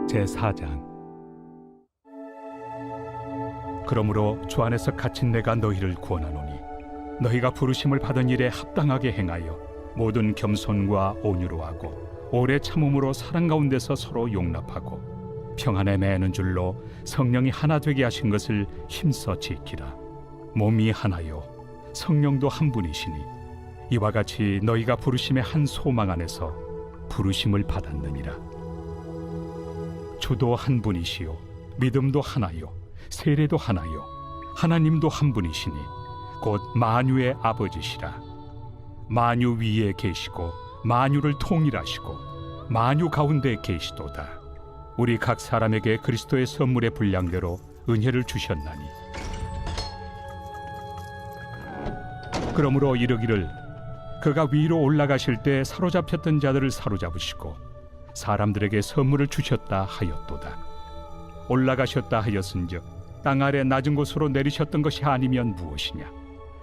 제4장. 그러므로 주 안에서 갇힌 내가 너희를 구원하노니 너희가 부르심을 받은 일에 합당하게 행하여 모든 겸손과 온유로 하고 오래 참음으로 사랑 가운데서 서로 용납하고 평안에 매는 줄로 성령이 하나 되게 하신 것을 힘써 지키라. 몸이 하나요 성령도 한 분이시니 이와 같이 너희가 부르심의 한 소망 안에서 부르심을 받았느니라. 주도 한 분이시요 믿음도 하나요 세례도 하나요 하나님도 한 분이시니 곧 만유의 아버지시라. 만유 위에 계시고 만유를 통일하시고 만유 가운데 계시도다. 우리 각 사람에게 그리스도의 선물의 분량대로 은혜를 주셨나니 그러므로 이르기를 그가 위로 올라가실 때 사로잡혔던 자들을 사로잡으시고 사람들에게 선물을 주셨다 하였도다. 올라가셨다 하였은즉 땅 아래 낮은 곳으로 내리셨던 것이 아니면 무엇이냐.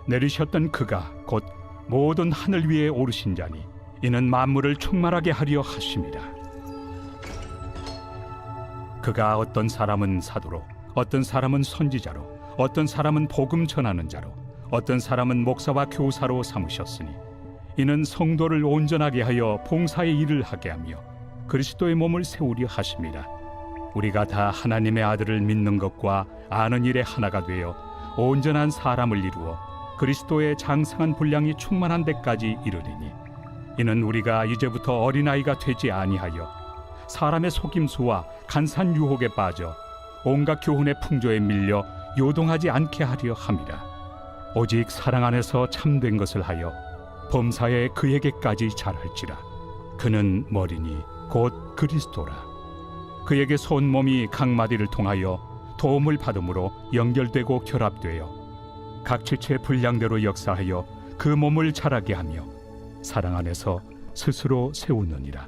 내리셨던 그가 곧 모든 하늘 위에 오르신 자니 이는 만물을 충만하게 하려 하심이라. 그가 어떤 사람은 사도로 어떤 사람은 선지자로 어떤 사람은 복음 전하는 자로 어떤 사람은 목사와 교사로 삼으셨으니 이는 성도를 온전하게 하여 봉사의 일을 하게 하며 그리스도의 몸을 세우려 하심이라. 우리가 다 하나님의 아들을 믿는 것과 아는 일에 하나가 되어 온전한 사람을 이루어 그리스도의 장성한 분량이 충만한 데까지 이르리니 이는 우리가 이제부터 어린아이가 되지 아니하여 사람의 속임수와 간산 유혹에 빠져 온갖 교훈의 풍조에 밀려 요동하지 않게 하려 함이라. 오직 사랑 안에서 참된 것을 하여 범사에 그에게까지 잘할지라. 그는 머리니 곧 그리스도라. 그에게 온 몸이 각 마디를 통하여 도움을 받음으로 연결되고 결합되어 각 지체의 분량대로 역사하여 그 몸을 자라게 하며 사랑 안에서 스스로 세우느니라.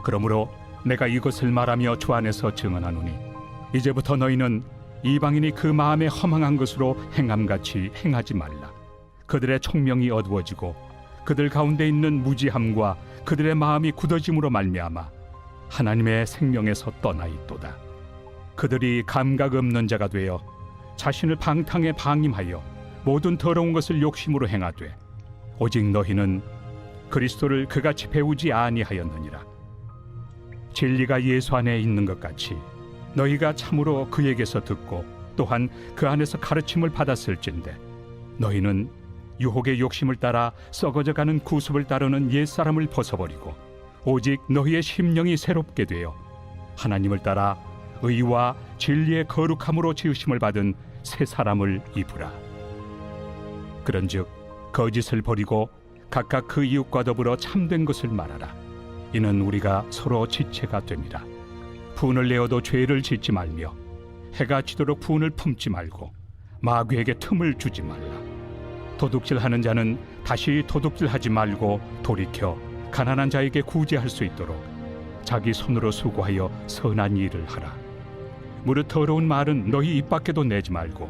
그러므로 내가 이것을 말하며 주 안에서 증언하노니 이제부터 너희는 이방인이 그 마음에 허망한 것으로 행함같이 행하지 말라. 그들의 총명이 어두워지고 그들 가운데 있는 무지함과 그들의 마음이 굳어짐으로 말미암아 하나님의 생명에서 떠나 있도다. 그들이 감각 없는 자가 되어 자신을 방탕에 방임하여 모든 더러운 것을 욕심으로 행하되 오직 너희는 그리스도를 그같이 배우지 아니하였느니라. 진리가 예수 안에 있는 것 같이 너희가 참으로 그에게서 듣고 또한 그 안에서 가르침을 받았을진데 너희는 유혹의 욕심을 따라 썩어져가는 구습을 따르는 옛사람을 벗어버리고 오직 너희의 심령이 새롭게 되어 하나님을 따라 의와 진리의 거룩함으로 지으심을 받은 새 사람을 입으라. 그런즉 거짓을 버리고 각각 그 이웃과 더불어 참된 것을 말하라. 이는 우리가 서로 지체가 됨이라. 분을 내어도 죄를 짓지 말며 해가 지도록 분을 품지 말고 마귀에게 틈을 주지 말라. 도둑질하는 자는 다시 도둑질하지 말고 돌이켜 가난한 자에게 구제할 수 있도록 자기 손으로 수고하여 선한 일을 하라. 무릇 더러운 말은 너희 입 밖에도 내지 말고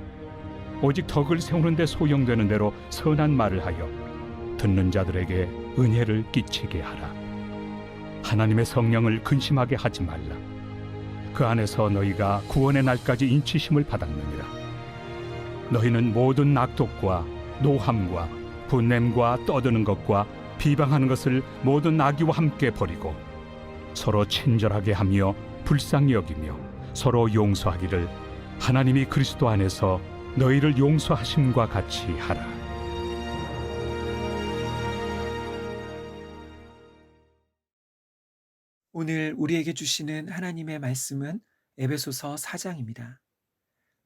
오직 덕을 세우는 데 소용되는 대로 선한 말을 하여 듣는 자들에게 은혜를 끼치게 하라. 하나님의 성령을 근심하게 하지 말라. 그 안에서 너희가 구원의 날까지 인치심을 받았느니라. 너희는 모든 악독과 노함과 분냄과 떠드는 것과 비방하는 것을 모든 악의와 함께 버리고 서로 친절하게 하며 불쌍히 여기며 서로 용서하기를 하나님이 그리스도 안에서 너희를 용서하심과 같이 하라. 오늘 우리에게 주시는 하나님의 말씀은 에베소서 4장입니다.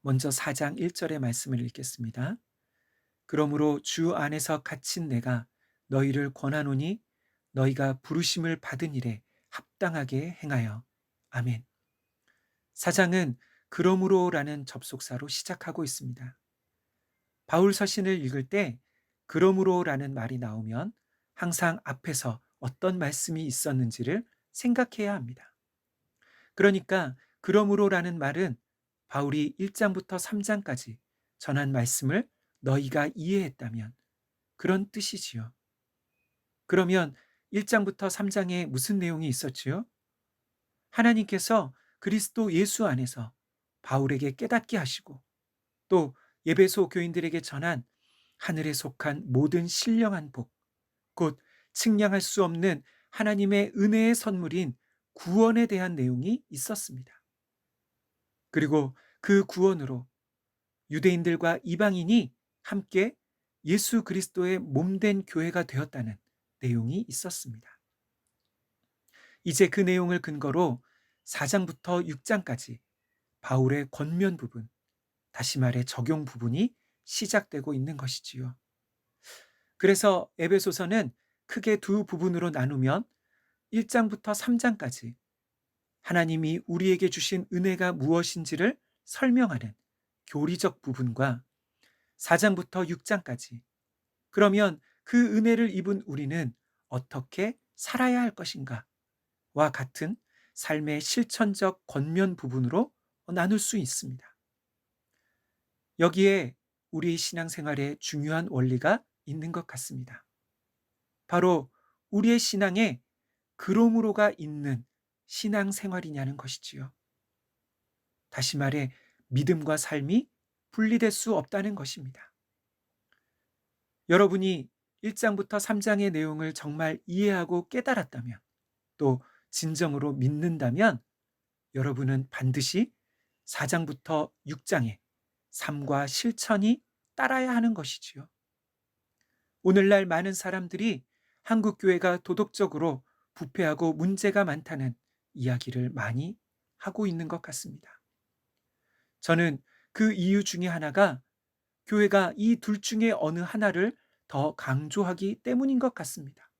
먼저 4장 1절의 말씀을 읽겠습니다. 그러므로 주 안에서 갇힌 내가 너희를 권하노니 너희가 부르심을 받은 일에 합당하게 행하여. 아멘. 4장은 그러므로라는 접속사로 시작하고 있습니다. 바울 서신을 읽을 때 그러므로라는 말이 나오면 항상 앞에서 어떤 말씀이 있었는지를 생각해야 합니다. 그러니까 그러므로라는 말은 바울이 1장부터 3장까지 전한 말씀을 너희가 이해했다면 그런 뜻이지요. 그러면 1장부터 3장에 무슨 내용이 있었지요? 하나님께서 그리스도 예수 안에서 바울에게 깨닫게 하시고 또 예배소 교인들에게 전한 하늘에 속한 모든 신령한 복, 곧 측량할 수 없는 하나님의 은혜의 선물인 구원에 대한 내용이 있었습니다. 그리고 그 구원으로 유대인들과 이방인이 함께 예수 그리스도의 몸된 교회가 되었다는 내용이 있었습니다. 이제 그 내용을 근거로 4장부터 6장까지 바울의 권면 부분, 다시 말해 적용 부분이 시작되고 있는 것이지요. 그래서 에베소서는 크게 두 부분으로 나누면 1장부터 3장까지 하나님이 우리에게 주신 은혜가 무엇인지를 설명하는 교리적 부분과 4장부터 6장까지 그러면 그 은혜를 입은 우리는 어떻게 살아야 할 것인가 와 같은 삶의 실천적 권면 부분으로 나눌 수 있습니다. 여기에 우리 신앙생활에 중요한 원리가 있는 것 같습니다. 바로 우리의 신앙에 그러므로가 있는 신앙생활이냐는 것이지요. 다시 말해 믿음과 삶이 분리될 수 없다는 것입니다. 여러분이 1장부터 3장의 내용을 정말 이해하고 깨달았다면 또 진정으로 믿는다면 여러분은 반드시 4장부터 6장의 삶과 실천이 따라야 하는 것이지요. 오늘날 많은 사람들이 한국 교회가 도덕적으로 부패하고 문제가 많다는 이야기를 많이 하고 있는 것 같습니다. 저는 그 이유 중에 하나가 교회가 이 둘 중에 어느 하나를 더 강조하기 때문인 것 같습니다.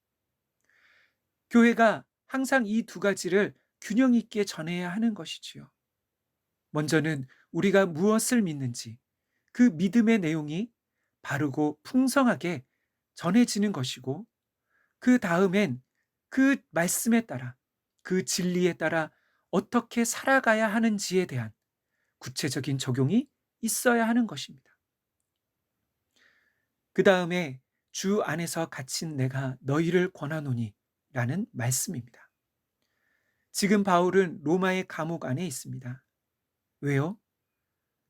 교회가 항상 이 두 가지를 균형 있게 전해야 하는 것이지요. 먼저는 우리가 무엇을 믿는지 그 믿음의 내용이 바르고 풍성하게 전해지는 것이고 그 다음엔 그 말씀에 따라 그 진리에 따라 어떻게 살아가야 하는지에 대한 구체적인 적용이 있어야 하는 것입니다. 그 다음에 주 안에서 갇힌 내가 너희를 권하노니 라는 말씀입니다. 지금 바울은 로마의 감옥 안에 있습니다. 왜요?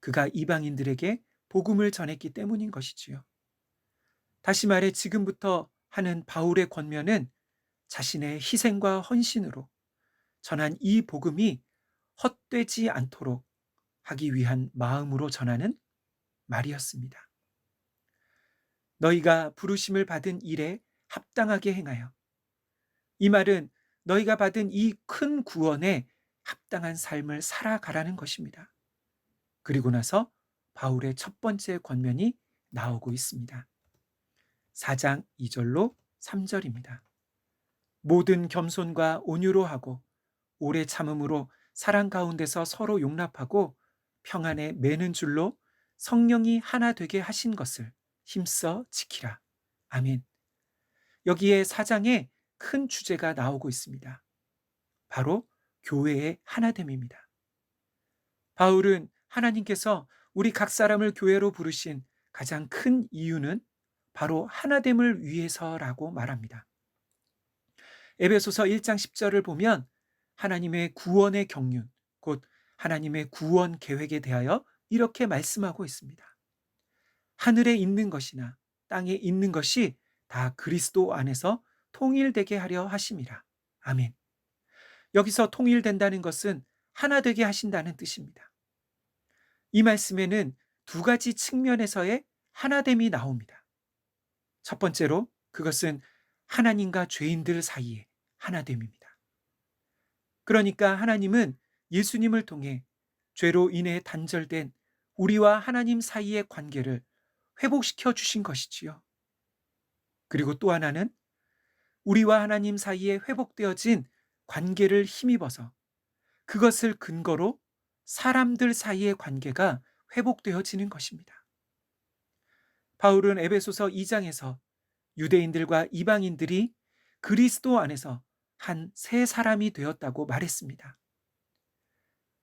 그가 이방인들에게 복음을 전했기 때문인 것이지요. 다시 말해 지금부터 하는 바울의 권면은 자신의 희생과 헌신으로 전한 이 복음이 헛되지 않도록 하기 위한 마음으로 전하는 말이었습니다. 너희가 부르심을 받은 일에 합당하게 행하여. 이 말은 너희가 받은 이 큰 구원에 합당한 삶을 살아가라는 것입니다. 그리고 나서 바울의 첫 번째 권면이 나오고 있습니다. 4장 2절로 3절입니다. 모든 겸손과 온유로 하고 오래 참음으로 사랑 가운데서 서로 용납하고 평안에 매는 줄로 성령이 하나 되게 하신 것을 힘써 지키라. 아멘. 여기에 4장에 큰 주제가 나오고 있습니다. 바로 교회의 하나됨입니다. 바울은 하나님께서 우리 각 사람을 교회로 부르신 가장 큰 이유는 바로 하나됨을 위해서라고 말합니다. 에베소서 1장 10절을 보면 하나님의 구원의 경륜, 곧 하나님의 구원 계획에 대하여 이렇게 말씀하고 있습니다. 하늘에 있는 것이나 땅에 있는 것이 다 그리스도 안에서 통일되게 하려 하심이라. 아멘. 여기서 통일된다는 것은 하나 되게 하신다는 뜻입니다. 이 말씀에는 두 가지 측면에서의 하나됨이 나옵니다. 첫 번째로 그것은 하나님과 죄인들 사이의 하나됨입니다. 그러니까 하나님은 예수님을 통해 죄로 인해 단절된 우리와 하나님 사이의 관계를 회복시켜 주신 것이지요. 그리고 또 하나는 우리와 하나님 사이에 회복되어진 관계를 힘입어서 그것을 근거로 사람들 사이의 관계가 회복되어지는 것입니다. 바울은 에베소서 2장에서 유대인들과 이방인들이 그리스도 안에서 한 새 사람이 되었다고 말했습니다.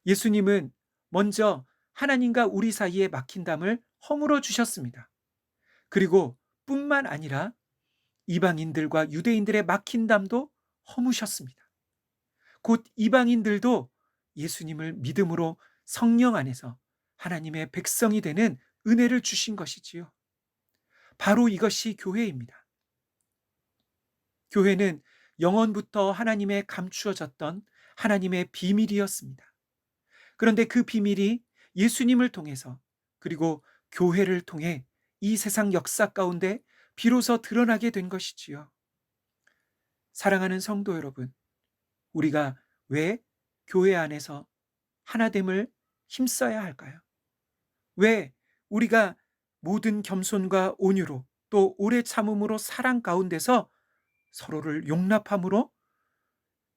예수님은 먼저 하나님과 우리 사이에 막힌 담을 허물어 주셨습니다. 그리고 뿐만 아니라 이방인들과 유대인들의 막힌 담도 허무셨습니다. 곧 이방인들도 예수님을 믿음으로 성령 안에서 하나님의 백성이 되는 은혜를 주신 것이지요. 바로 이것이 교회입니다. 교회는 영원부터 하나님의 감추어졌던 하나님의 비밀이었습니다. 그런데 그 비밀이 예수님을 통해서 그리고 교회를 통해 이 세상 역사 가운데 비로소 드러나게 된 것이지요. 사랑하는 성도 여러분, 우리가 왜 교회 안에서 하나됨을 힘써야 할까요? 왜 우리가 모든 겸손과 온유로 또 오래 참음으로 사랑 가운데서 서로를 용납함으로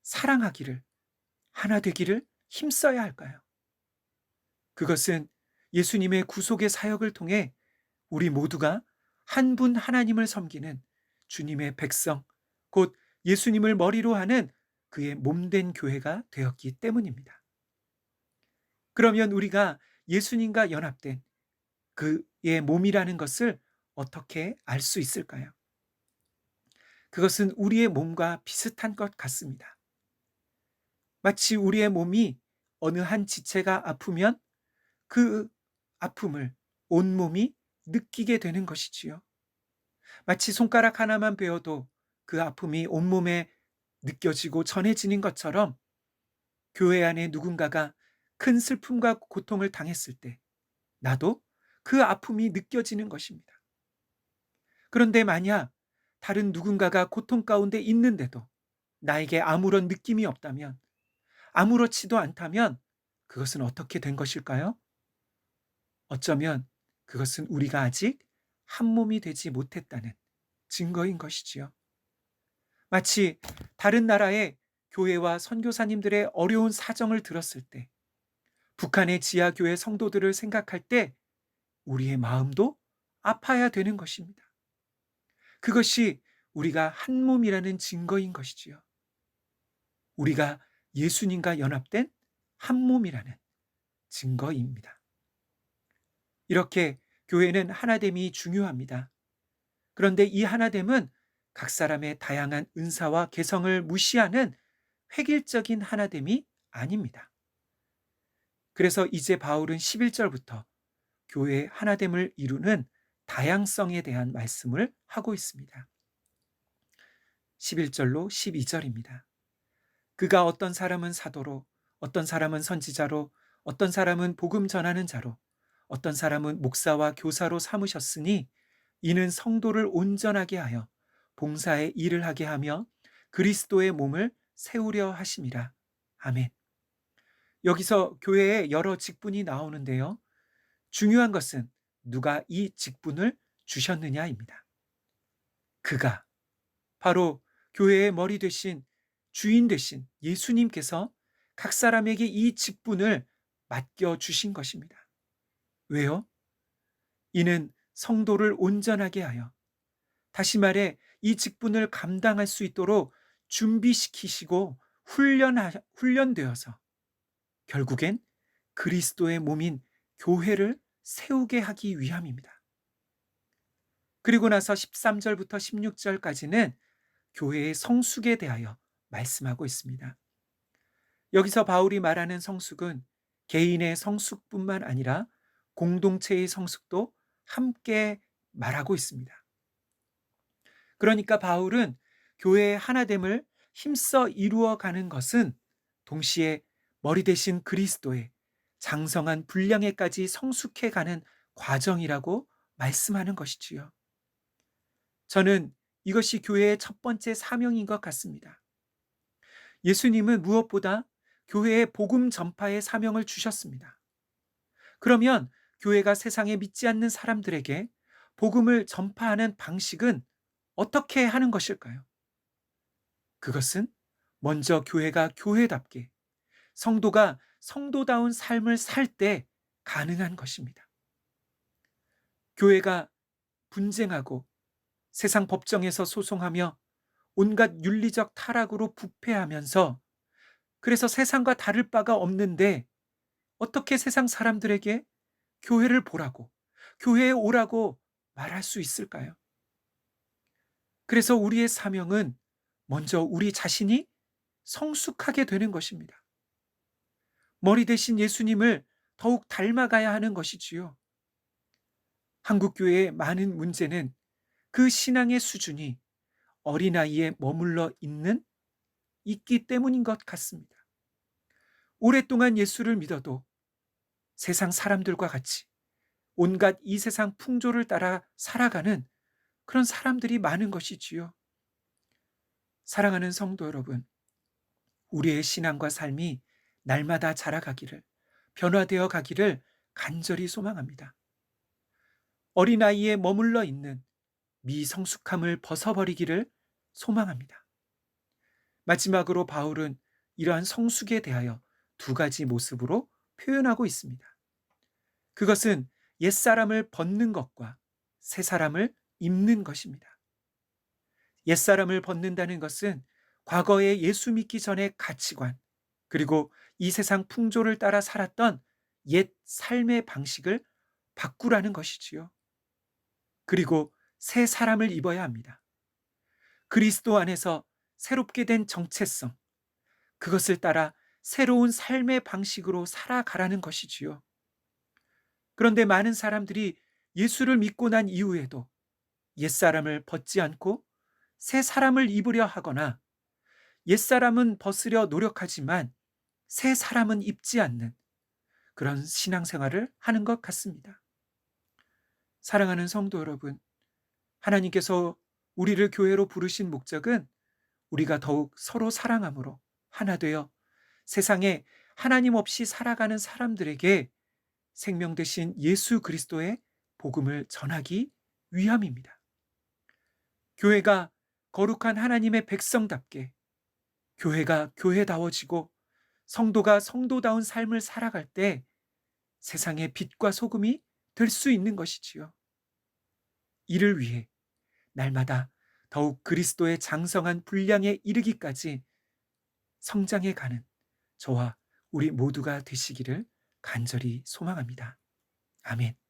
사랑하기를, 하나 되기를 힘써야 할까요? 그것은 예수님의 구속의 사역을 통해 우리 모두가 한 분 하나님을 섬기는 주님의 백성, 곧 예수님을 머리로 하는 그의 몸된 교회가 되었기 때문입니다. 그러면 우리가 예수님과 연합된 그의 몸이라는 것을 어떻게 알 수 있을까요? 그것은 우리의 몸과 비슷한 것 같습니다. 마치 우리의 몸이 어느 한 지체가 아프면 그 아픔을 온몸이 느끼게 되는 것이지요. 마치 손가락 하나만 베어도 그 아픔이 온몸에 느껴지고 전해지는 것처럼 교회 안에 누군가가 큰 슬픔과 고통을 당했을 때 나도 그 아픔이 느껴지는 것입니다. 그런데 만약 다른 누군가가 고통 가운데 있는데도 나에게 아무런 느낌이 없다면, 아무렇지도 않다면 그것은 어떻게 된 것일까요? 어쩌면 그것은 우리가 아직 한 몸이 되지 못했다는 증거인 것이지요. 마치 다른 나라의 교회와 선교사님들의 어려운 사정을 들었을 때, 북한의 지하교회 성도들을 생각할 때 우리의 마음도 아파야 되는 것입니다. 그것이 우리가 한 몸이라는 증거인 것이지요. 우리가 예수님과 연합된 한 몸이라는 증거입니다. 이렇게 교회는 하나됨이 중요합니다. 그런데 이 하나됨은 각 사람의 다양한 은사와 개성을 무시하는 획일적인 하나됨이 아닙니다. 그래서 이제 바울은 11절부터 교회의 하나됨을 이루는 다양성에 대한 말씀을 하고 있습니다. 11절로 12절입니다. 그가 어떤 사람은 사도로, 어떤 사람은 선지자로, 어떤 사람은 복음 전하는 자로, 어떤 사람은 목사와 교사로 삼으셨으니 이는 성도를 온전하게 하여 봉사의 일을 하게 하며 그리스도의 몸을 세우려 하심이라. 아멘. 여기서 교회에 여러 직분이 나오는데요. 중요한 것은 누가 이 직분을 주셨느냐입니다. 그가 바로 교회의 머리 되신 주인 되신 예수님께서 각 사람에게 이 직분을 맡겨 주신 것입니다. 왜요? 이는 성도를 온전하게 하여, 다시 말해 이 직분을 감당할 수 있도록 준비시키시고 훈련되어서 결국엔 그리스도의 몸인 교회를 세우게 하기 위함입니다. 그리고 나서 13절부터 16절까지는 교회의 성숙에 대하여 말씀하고 있습니다. 여기서 바울이 말하는 성숙은 개인의 성숙뿐만 아니라 공동체의 성숙도 함께 말하고 있습니다. 그러니까 바울은 교회의 하나됨을 힘써 이루어가는 것은 동시에 머리 대신 그리스도의 장성한 분량에까지 성숙해가는 과정이라고 말씀하는 것이지요. 저는 이것이 교회의 첫 번째 사명인 것 같습니다. 예수님은 무엇보다 교회의 복음 전파의 사명을 주셨습니다. 그러면 교회가 세상에 믿지 않는 사람들에게 복음을 전파하는 방식은 어떻게 하는 것일까요? 그것은 먼저 교회가 교회답게, 성도가 성도다운 삶을 살 때 가능한 것입니다. 교회가 분쟁하고 세상 법정에서 소송하며 온갖 윤리적 타락으로 부패하면서 그래서 세상과 다를 바가 없는데 어떻게 세상 사람들에게 교회를 보라고, 교회에 오라고 말할 수 있을까요? 그래서 우리의 사명은 먼저 우리 자신이 성숙하게 되는 것입니다. 머리 대신 예수님을 더욱 닮아가야 하는 것이지요. 한국교회의 많은 문제는 그 신앙의 수준이 어린아이에 머물러 있기 때문인 것 같습니다. 오랫동안 예수를 믿어도 세상 사람들과 같이 온갖 이 세상 풍조를 따라 살아가는 그런 사람들이 많은 것이지요. 사랑하는 성도 여러분, 우리의 신앙과 삶이 날마다 자라가기를, 변화되어 가기를 간절히 소망합니다. 어린아이에 머물러 있는 미성숙함을 벗어버리기를 소망합니다. 마지막으로 바울은 이러한 성숙에 대하여 두 가지 모습으로 표현하고 있습니다. 그것은 옛사람을 벗는 것과 새사람을 입는 것입니다. 옛사람을 벗는다는 것은 과거에 예수 믿기 전의 가치관, 그리고 이 세상 풍조를 따라 살았던 옛 삶의 방식을 바꾸라는 것이지요. 그리고 새 사람을 입어야 합니다. 그리스도 안에서 새롭게 된 정체성, 그것을 따라 새로운 삶의 방식으로 살아가라는 것이지요. 그런데 많은 사람들이 예수를 믿고 난 이후에도 옛사람을 벗지 않고 새 사람을 입으려 하거나 옛사람은 벗으려 노력하지만 새 사람은 입지 않는 그런 신앙생활을 하는 것 같습니다. 사랑하는 성도 여러분, 하나님께서 우리를 교회로 부르신 목적은 우리가 더욱 서로 사랑함으로 하나 되어 세상에 하나님 없이 살아가는 사람들에게 생명 되신 예수 그리스도의 복음을 전하기 위함입니다. 교회가 거룩한 하나님의 백성답게, 교회가 교회다워지고 성도가 성도다운 삶을 살아갈 때 세상의 빛과 소금이 될 수 있는 것이지요. 이를 위해 날마다 더욱 그리스도의 장성한 분량에 이르기까지 성장해 가는 저와 우리 모두가 되시기를 간절히 소망합니다. 아멘.